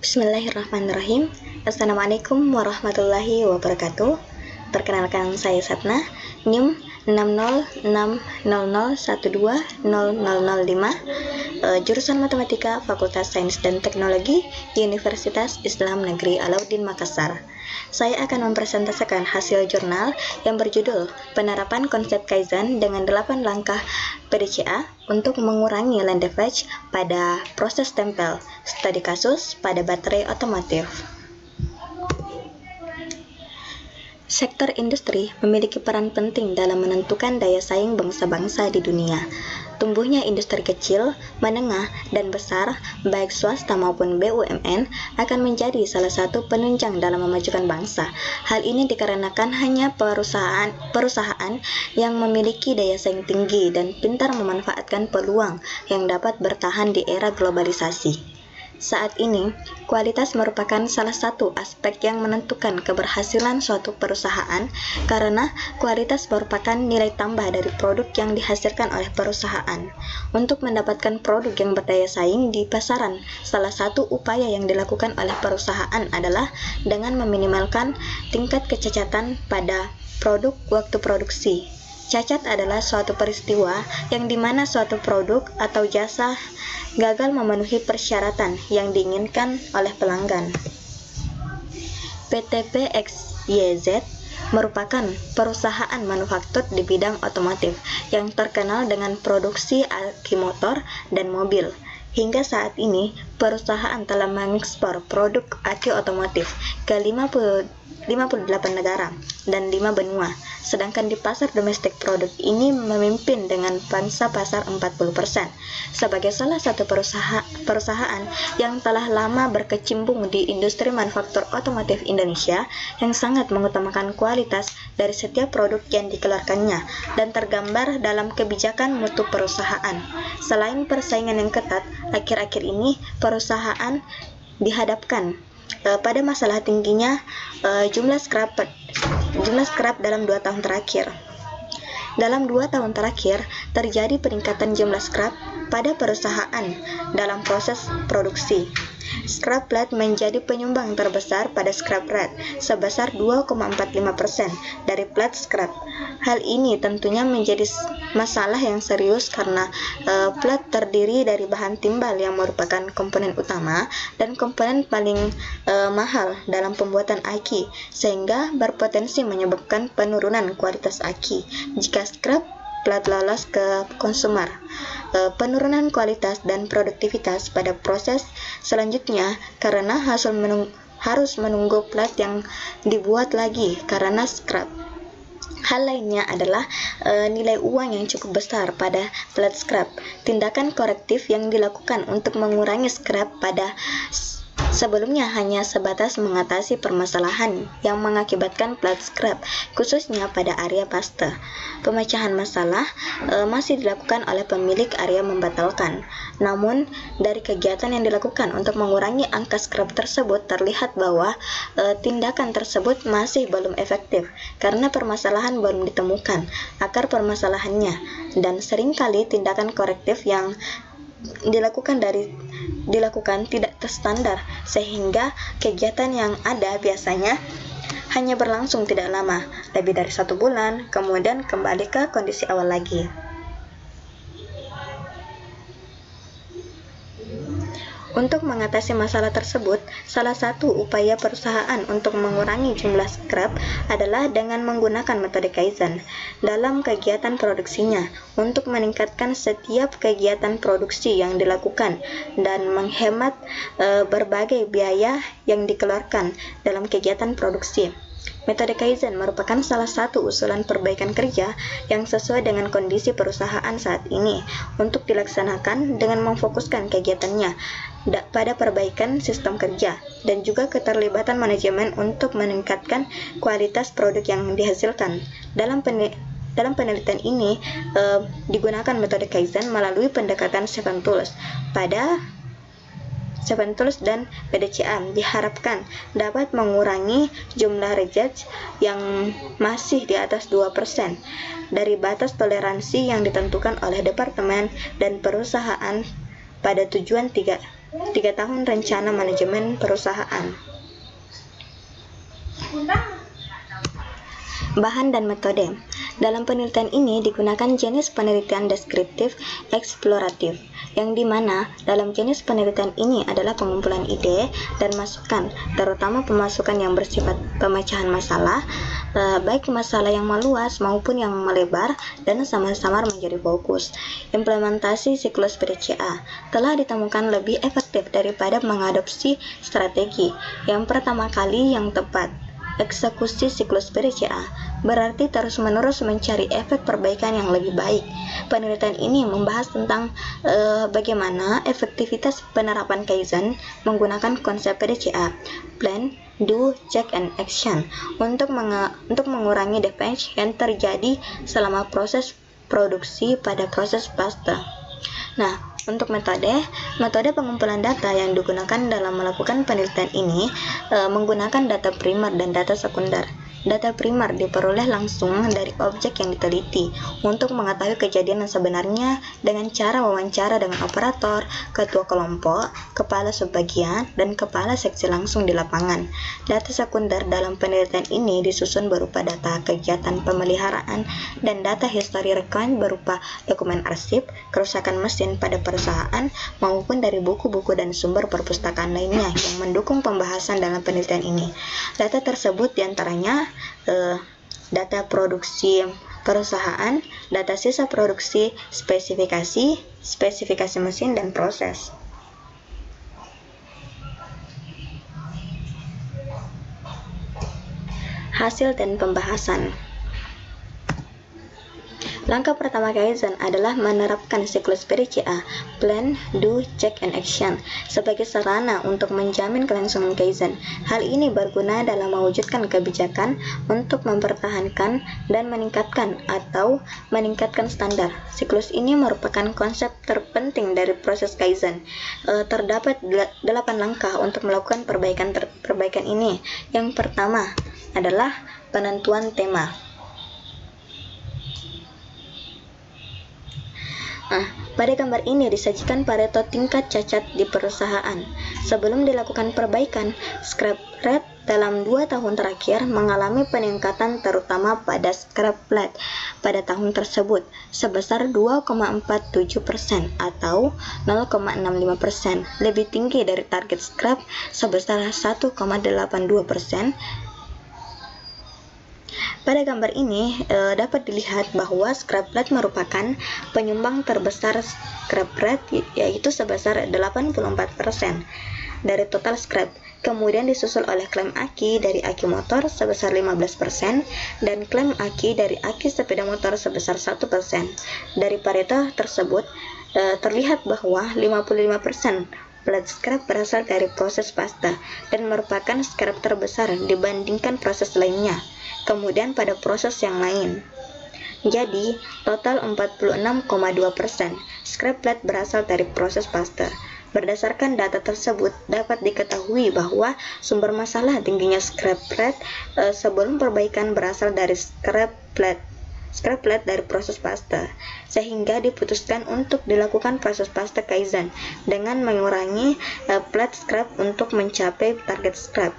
Bismillahirrahmanirrahim. Assalamualaikum warahmatullahi wabarakatuh. Perkenalkan, saya Satna, NIM 60600120005, jurusan Matematika, Fakultas Sains dan Teknologi, Universitas Islam Negeri Alauddin Makassar. Saya akan mempresentasikan hasil jurnal yang berjudul Penerapan Konsep Kaizen dengan 8 langkah PDCA untuk mengurangi land damage pada proses tempel, studi kasus pada baterai otomotif. Sektor industri memiliki peran penting dalam menentukan daya saing bangsa-bangsa di dunia. Tumbuhnya industri kecil, menengah, dan besar, baik swasta maupun BUMN, akan menjadi salah satu penunjang dalam memajukan bangsa. Hal ini dikarenakan hanya perusahaan yang memiliki daya saing tinggi dan pintar memanfaatkan peluang yang dapat bertahan di era globalisasi. Saat ini, kualitas merupakan salah satu aspek yang menentukan keberhasilan suatu perusahaan karena kualitas merupakan nilai tambah dari produk yang dihasilkan oleh perusahaan. Untuk mendapatkan produk yang berdaya saing di pasaran, salah satu upaya yang dilakukan oleh perusahaan adalah dengan meminimalkan tingkat kecacatan pada produk waktu produksi. Cacat adalah suatu peristiwa yang dimana suatu produk atau jasa gagal memenuhi persyaratan yang diinginkan oleh pelanggan. PT PXYZ merupakan perusahaan manufaktur di bidang otomotif yang terkenal dengan produksi aki motor dan mobil. Hingga saat ini, perusahaan telah mengekspor produk aki otomotif ke 58 negara dan 5 benua. Sedangkan di pasar domestik produk ini memimpin dengan pangsa pasar 40%. Sebagai salah satu perusahaan yang telah lama berkecimpung di industri manufaktur otomotif Indonesia yang sangat mengutamakan kualitas dari setiap produk yang dikeluarkannya dan tergambar dalam kebijakan mutu perusahaan. Selain persaingan yang ketat, akhir-akhir ini perusahaan dihadapkan pada masalah tingginya jumlah scrap dalam 2 tahun terakhir. Dalam 2 tahun terakhir, terjadi peningkatan jumlah scrap pada perusahaan dalam proses produksi. Scrap plat menjadi penyumbang terbesar pada scrap rate sebesar 2,45% dari plat scrap. Hal ini tentunya menjadi masalah yang serius karena plat terdiri dari bahan timbal yang merupakan komponen utama dan komponen paling mahal dalam pembuatan aki, sehingga berpotensi menyebabkan penurunan kualitas aki jika scrap plat lolos ke konsumer. Penurunan kualitas dan produktivitas pada proses selanjutnya karena harus menunggu plat yang dibuat lagi karena scrap. Hal lainnya adalah nilai uang yang cukup besar pada plat scrap. Tindakan korektif yang dilakukan untuk mengurangi scrap pada sebelumnya hanya sebatas mengatasi permasalahan yang mengakibatkan plat scrap, khususnya pada area paste. Pemecahan masalah masih dilakukan oleh pemilik area membatalkan. Namun, dari kegiatan yang dilakukan untuk mengurangi angka scrap tersebut terlihat bahwa tindakan tersebut masih belum efektif karena permasalahan belum ditemukan akar permasalahannya, dan seringkali tindakan korektif yang dilakukan tidak terstandar, sehingga kegiatan yang ada biasanya hanya berlangsung tidak lama, lebih dari 1 bulan, kemudian kembali ke kondisi awal lagi. Untuk mengatasi masalah tersebut, salah satu upaya perusahaan untuk mengurangi jumlah scrap adalah dengan menggunakan metode Kaizen dalam kegiatan produksinya untuk meningkatkan setiap kegiatan produksi yang dilakukan dan menghemat berbagai biaya yang dikeluarkan dalam kegiatan produksi. Metode Kaizen merupakan salah satu usulan perbaikan kerja yang sesuai dengan kondisi perusahaan saat ini untuk dilaksanakan dengan memfokuskan kegiatannya pada perbaikan sistem kerja dan juga keterlibatan manajemen untuk meningkatkan kualitas produk yang dihasilkan. Dalam penelitian ini digunakan metode Kaizen melalui pendekatan 7 tools dan PDCA diharapkan dapat mengurangi jumlah reject yang masih di atas 2% dari batas toleransi yang ditentukan oleh departemen dan perusahaan pada tujuan 3 3 tahun rencana manajemen perusahaan. Bahan dan metode. Dalam penelitian ini digunakan jenis penelitian deskriptif eksploratif, yang dimana dalam jenis penelitian ini adalah pengumpulan ide dan masukan, terutama pemasukan yang bersifat pemecahan masalah, baik masalah yang meluas maupun yang melebar, dan sama-sama menjadi fokus. Implementasi siklus PDCA telah ditemukan lebih efektif daripada mengadopsi strategi yang pertama kali yang tepat. Eksekusi siklus PDCA berarti terus-menerus mencari efek perbaikan yang lebih baik. Penelitian ini membahas tentang bagaimana efektivitas penerapan Kaizen menggunakan konsep PDCA, Plan, Do, Check, and Action, untuk mengurangi damage yang terjadi selama proses produksi pada proses pasta. Nah, untuk metode pengumpulan data yang digunakan dalam melakukan penelitian ini menggunakan data primer dan data sekunder. Data primer diperoleh langsung dari objek yang diteliti untuk mengetahui kejadian yang sebenarnya dengan cara wawancara dengan operator, ketua kelompok, kepala subbagian, dan kepala seksi langsung di lapangan. Data sekunder dalam penelitian ini disusun berupa data kegiatan pemeliharaan dan data histori rekan berupa dokumen arsip, kerusakan mesin pada perusahaan, maupun dari buku-buku dan sumber perpustakaan lainnya yang mendukung pembahasan dalam penelitian ini. Data tersebut diantaranya data produksi perusahaan, data sisa produksi, spesifikasi mesin, dan proses. Hasil dan pembahasan. Langkah pertama Kaizen adalah menerapkan siklus PDCA, Plan, Do, Check, and Action, sebagai sarana untuk menjamin kelangsungan Kaizen. Hal ini berguna dalam mewujudkan kebijakan untuk mempertahankan dan meningkatkan standar. Siklus ini merupakan konsep terpenting dari proses Kaizen. Terdapat 8 langkah untuk melakukan perbaikan ini. Yang pertama adalah penentuan tema. Pada gambar ini disajikan Pareto tingkat cacat di perusahaan. Sebelum dilakukan perbaikan, scrap rate dalam 2 tahun terakhir mengalami peningkatan terutama pada scrap rate pada tahun tersebut sebesar 2,47% atau 0,65%, lebih tinggi dari target scrap sebesar 1,82%. Pada gambar ini dapat dilihat bahwa scrap rate merupakan penyumbang terbesar scrap rate, yaitu sebesar 84% dari total scrap. Kemudian disusul oleh klaim aki dari aki motor sebesar 15% dan klaim aki dari aki sepeda motor sebesar 1%. Dari Pareto tersebut terlihat bahwa 55% plat scrap berasal dari proses pasta dan merupakan scrap terbesar dibandingkan proses lainnya. Kemudian pada proses yang lain. Jadi, total 46,2% scrap plate berasal dari proses pasta. Berdasarkan data tersebut, dapat diketahui bahwa sumber masalah tingginya scrap plate sebelum perbaikan berasal dari scrap plate dari proses pasta, sehingga diputuskan untuk dilakukan proses pasta Kaizen dengan mengurangi plate scrap untuk mencapai target scrap.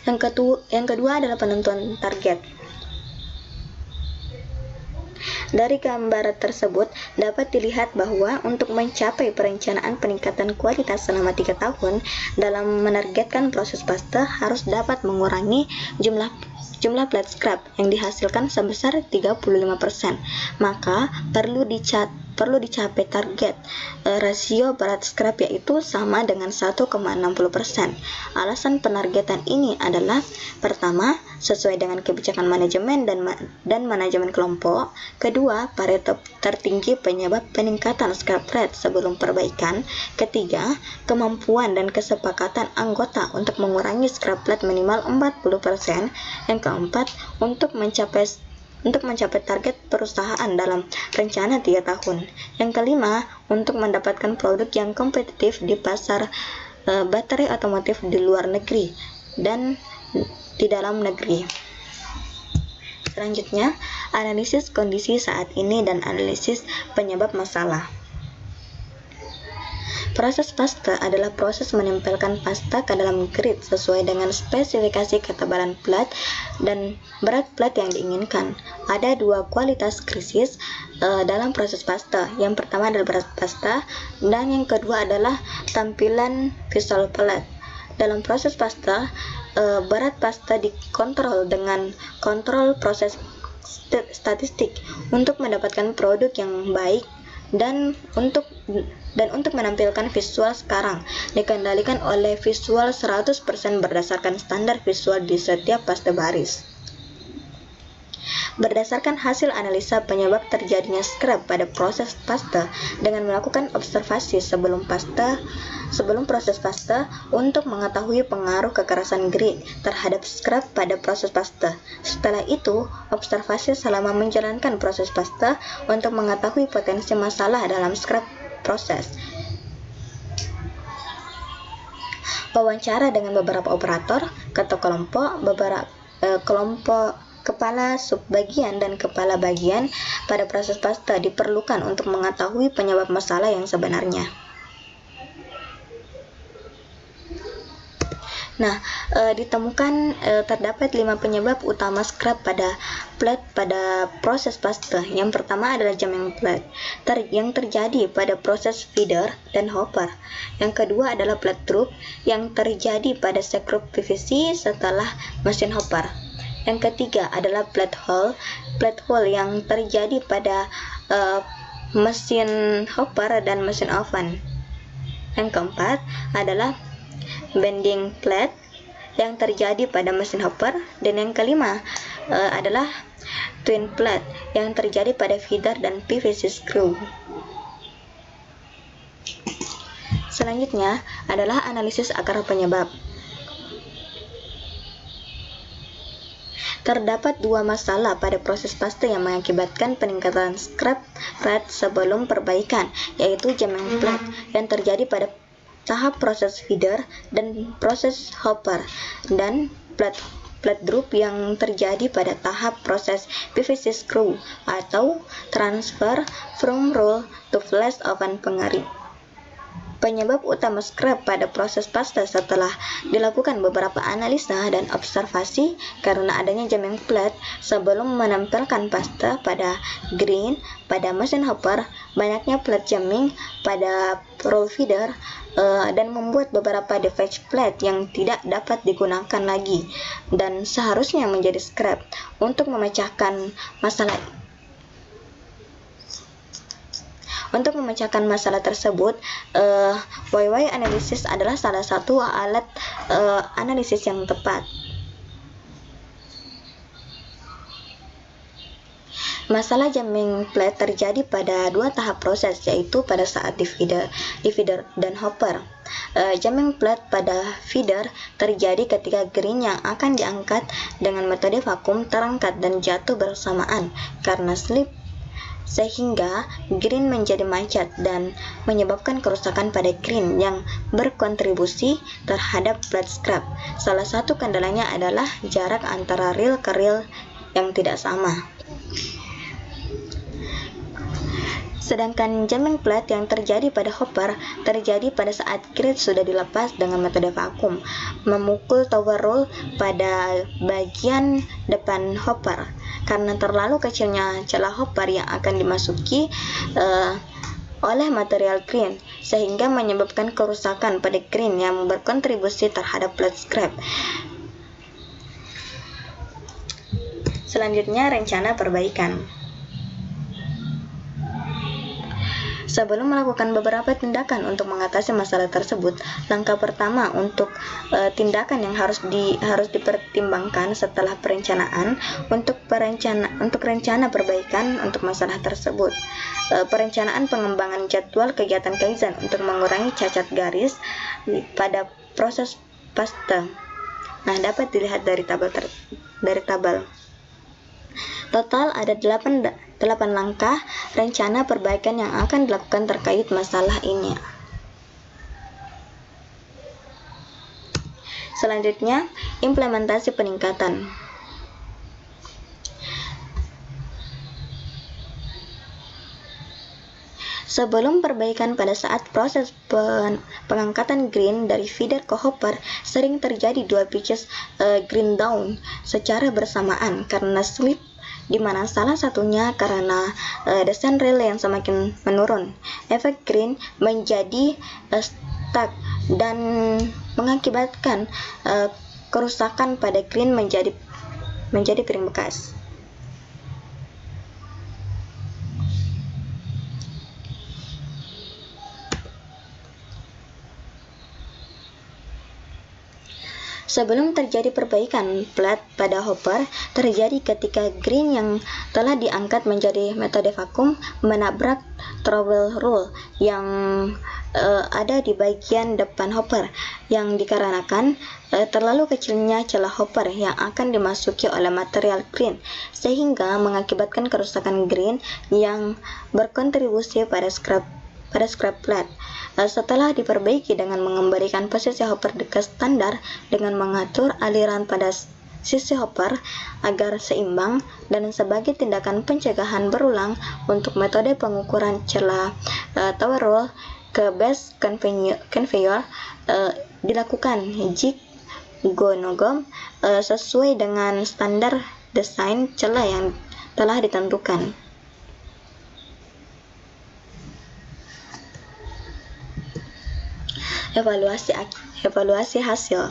Yang kedua adalah penentuan target. Dari gambar tersebut dapat dilihat bahwa untuk mencapai perencanaan peningkatan kualitas selama 3 tahun dalam menargetkan proses pasta harus dapat mengurangi jumlah plate scrap yang dihasilkan sebesar 35%. Maka perlu dicapai target rasio berat scrap yaitu sama dengan 1,60%. Alasan penargetan ini adalah pertama, sesuai dengan kebijakan manajemen dan manajemen kelompok. Kedua, Pareto tertinggi penyebab peningkatan scrap rate sebelum perbaikan. Ketiga, kemampuan dan kesepakatan anggota untuk mengurangi scrap rate minimal 40%. Yang keempat, untuk mencapai target perusahaan dalam rencana 3 tahun. Yang kelima, untuk mendapatkan produk yang kompetitif di pasar baterai otomotif di luar negeri dan di dalam negeri. Selanjutnya, analisis kondisi saat ini dan analisis penyebab masalah. Proses pasta adalah proses menempelkan pasta ke dalam grid sesuai dengan spesifikasi ketebalan plat dan berat plat yang diinginkan. Ada dua kualitas krisis dalam proses pasta. Yang pertama adalah berat pasta dan yang kedua adalah tampilan visual plat. Dalam proses pasta, berat pasta dikontrol dengan kontrol proses statistik untuk mendapatkan produk yang baik dan untuk menampilkan visual sekarang dikendalikan oleh visual 100% berdasarkan standar visual di setiap pasta baris. Berdasarkan hasil analisa penyebab terjadinya scrap pada proses pasta dengan melakukan observasi sebelum proses pasta untuk mengetahui pengaruh kekerasan grid terhadap scrap pada proses pasta. Setelah itu, observasi selama menjalankan proses pasta untuk mengetahui potensi masalah dalam scrap proses. Wawancara dengan beberapa operator, ketua kelompok, kelompok kepala subbagian dan kepala bagian pada proses pasta diperlukan untuk mengetahui penyebab masalah yang sebenarnya. Nah, terdapat 5 penyebab utama scrap pada plat pada proses pasta. Yang pertama adalah jamming plat yang terjadi pada proses feeder dan hopper. Yang kedua adalah plat drop yang terjadi pada sekrup PVC setelah mesin hopper. Yang ketiga adalah plat hole yang terjadi pada mesin hopper dan mesin oven. Yang keempat adalah bending plat yang terjadi pada mesin hopper, dan yang kelima adalah twin plat yang terjadi pada feeder dan PVC screw. Selanjutnya adalah analisis akar penyebab. Terdapat dua masalah pada proses pasta yang mengakibatkan peningkatan scrap rate sebelum perbaikan, yaitu jamming plat yang terjadi pada tahap proses feeder dan proses hopper, dan plat drop yang terjadi pada tahap proses PVC screw atau transfer from roll to flash oven pengering. Penyebab utama scrap pada proses pasta setelah dilakukan beberapa analisa dan observasi karena adanya jamming plat sebelum menempelkan pasta pada green pada mesin hopper, banyaknya plat jamming pada roll feeder, dan membuat beberapa defect plat yang tidak dapat digunakan lagi dan seharusnya menjadi scrap. Untuk memecahkan masalah tersebut, YY analysis adalah salah satu alat analisis yang tepat. Masalah jamming plat terjadi pada dua tahap proses, yaitu pada saat di feeder dan hopper. Jamming plat pada feeder terjadi ketika green yang akan diangkat dengan metode vakum terangkat dan jatuh bersamaan karena slip, sehingga green menjadi macet dan menyebabkan kerusakan pada green yang berkontribusi terhadap plat scrap. Salah satu kendalanya adalah jarak antara reel ke reel yang tidak sama. Sedangkan jamming plat yang terjadi pada hopper terjadi pada saat grid sudah dilepas dengan metode vakum, memukul tower roll pada bagian depan hopper. Karena terlalu kecilnya celah hopper yang akan dimasuki oleh material green, sehingga menyebabkan kerusakan pada green yang berkontribusi terhadap plat scrap. Selanjutnya, rencana perbaikan. Sebelum melakukan beberapa tindakan untuk mengatasi masalah tersebut, langkah pertama untuk tindakan yang harus dipertimbangkan setelah perencanaan untuk rencana perbaikan untuk masalah tersebut. Perencanaan pengembangan jadwal kegiatan Kaizen untuk mengurangi cacat garis pada proses pasta. Nah, dapat dilihat dari tabel. Total ada 8 langkah rencana perbaikan yang akan dilakukan terkait masalah ini. Selanjutnya, implementasi peningkatan. Sebelum perbaikan pada saat proses pengangkatan green dari feeder ke hopper, sering terjadi dua pitches green down secara bersamaan karena slip, di mana salah satunya karena descent relay yang semakin menurun. Efek green menjadi stuck dan mengakibatkan kerusakan pada green menjadi piring bekas. Sebelum terjadi perbaikan plat pada hopper terjadi ketika green yang telah diangkat menjadi metode vakum menabrak trowel roll yang ada di bagian depan hopper, yang dikarenakan terlalu kecilnya celah hopper yang akan dimasuki oleh material green, sehingga mengakibatkan kerusakan green yang berkontribusi pada scrap plat. Setelah diperbaiki dengan mengembalikan posisi hopper ke standar dengan mengatur aliran pada sisi hopper agar seimbang, dan sebagai tindakan pencegahan berulang untuk metode pengukuran celah tower roll ke base conveyor dilakukan jig go no go sesuai dengan standar desain celah yang telah ditentukan. Evaluasi hasil.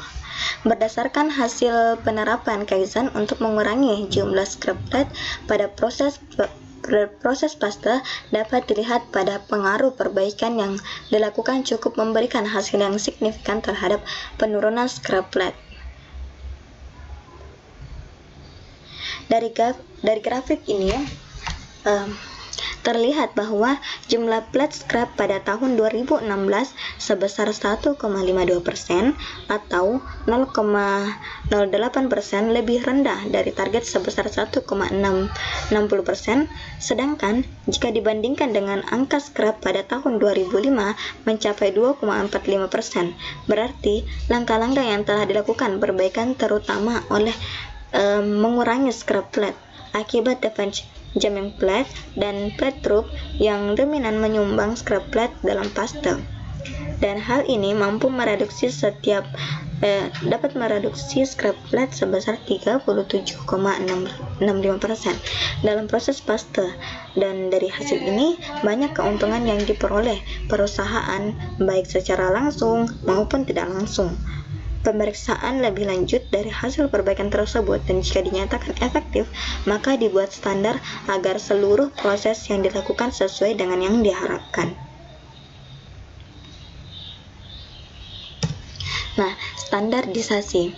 Berdasarkan hasil penerapan Kaizen untuk mengurangi jumlah scrap plat pada proses plaster, dapat dilihat pada pengaruh perbaikan yang dilakukan cukup memberikan hasil yang signifikan terhadap penurunan scrap plat. Dari grafik ini terlihat bahwa jumlah plat scrap pada tahun 2016 sebesar 1,52% atau 0,08% lebih rendah dari target sebesar 1,60%, sedangkan jika dibandingkan dengan angka scrap pada tahun 2005 mencapai 2,45%. Berarti langkah-langkah yang telah dilakukan perbaikan terutama oleh mengurangi scrap plat akibat defense jamming plat dan plat troop yang dominan menyumbang scrap plat dalam pastel, dan hal ini mampu dapat mereduksi scrap plat sebesar 37,65% dalam proses pastel. Dan dari hasil ini banyak keuntungan yang diperoleh perusahaan baik secara langsung maupun tidak langsung. Pemeriksaan lebih lanjut dari hasil perbaikan tersebut, dan jika dinyatakan efektif, maka dibuat standar agar seluruh proses yang dilakukan sesuai dengan yang diharapkan. Nah, standarisasi.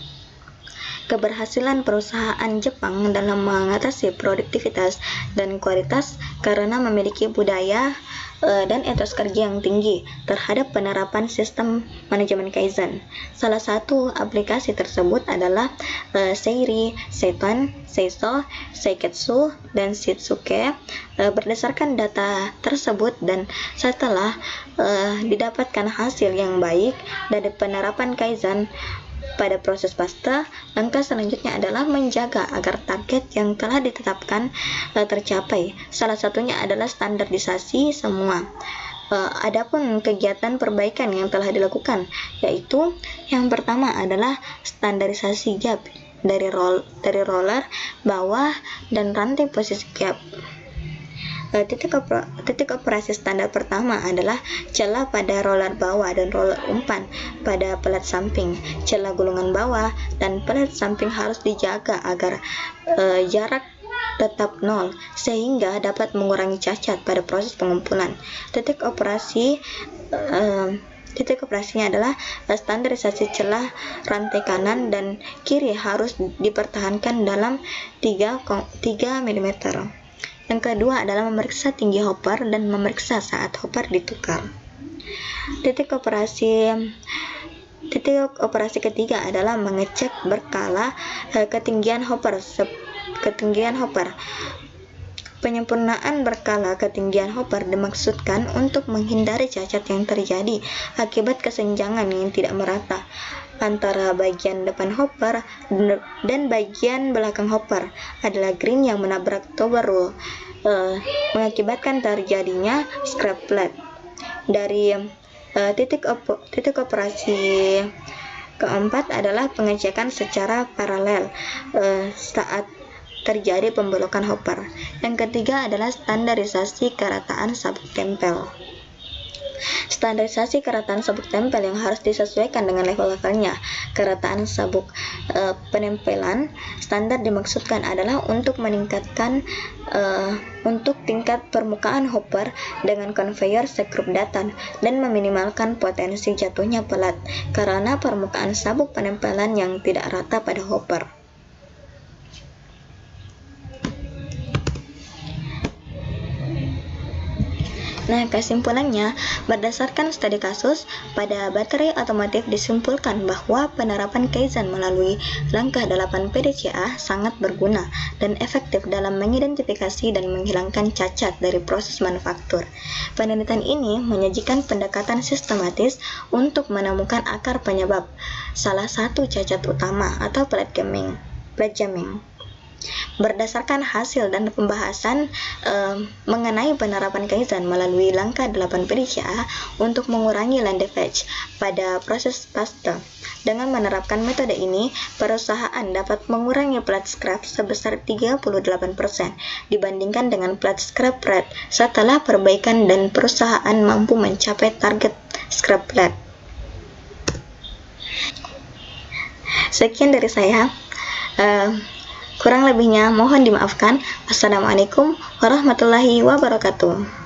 Keberhasilan perusahaan Jepang dalam mengatasi produktivitas dan kualitas karena memiliki budaya dan etos kerja yang tinggi terhadap penerapan sistem manajemen Kaizen. Salah satu aplikasi tersebut adalah Seiri, Seiton, Seiso, Seiketsu, dan Shitsuke. Berdasarkan data tersebut dan setelah didapatkan hasil yang baik dari penerapan Kaizen pada proses pasta, langkah selanjutnya adalah menjaga agar target yang telah ditetapkan tercapai. Salah satunya adalah standarisasi semua. Adapun kegiatan perbaikan yang telah dilakukan, yaitu yang pertama adalah standarisasi gap dari roller bawah dan rantai posisi gap. Titik operasi standar pertama adalah celah pada roller bawah dan roller umpan pada pelat samping. Celah gulungan bawah dan pelat samping harus dijaga agar jarak tetap nol sehingga dapat mengurangi cacat pada proses pengumpulan. Titik operasinya adalah standarisasi celah rantai kanan dan kiri harus dipertahankan dalam 3 mm. Yang kedua adalah memeriksa tinggi hopper dan memeriksa saat hopper ditukar. Titik operasi ketiga adalah mengecek berkala ketinggian hopper. Penyempurnaan berkala ketinggian hopper dimaksudkan untuk menghindari cacat yang terjadi akibat kesenjangan yang tidak merata antara bagian depan hopper dan bagian belakang hopper adalah green yang menabrak tower roll mengakibatkan terjadinya scrap plate. Dari titik operasi keempat adalah pengecekan secara paralel saat terjadi pembelokan hopper. Yang ketiga adalah standarisasi kerataan sabuk tempel. Standarisasi kerataan sabuk tempel yang harus disesuaikan dengan level-levelnya. Kerataan sabuk penempelan standar dimaksudkan adalah untuk meningkatkan untuk tingkat permukaan hopper dengan conveyor sekrup datar dan meminimalkan potensi jatuhnya pelat karena permukaan sabuk penempelan yang tidak rata pada hopper. Nah, kesimpulannya, berdasarkan studi kasus, pada baterai otomotif disimpulkan bahwa penerapan Kaizen melalui langkah 8 PDCA sangat berguna dan efektif dalam mengidentifikasi dan menghilangkan cacat dari proses manufaktur. Penelitian ini menyajikan pendekatan sistematis untuk menemukan akar penyebab salah satu cacat utama atau plate jamming. Berdasarkan hasil dan pembahasan mengenai penerapan Kaizen melalui langkah 8 PDCA untuk mengurangi line damage pada proses paste. Dengan menerapkan metode ini, perusahaan dapat mengurangi plate scrap sebesar 38% dibandingkan dengan plate scrap rate setelah perbaikan dan perusahaan mampu mencapai target scrap plate. Sekian dari saya. Kurang lebihnya mohon dimaafkan. Wassalamualaikum warahmatullahi wabarakatuh.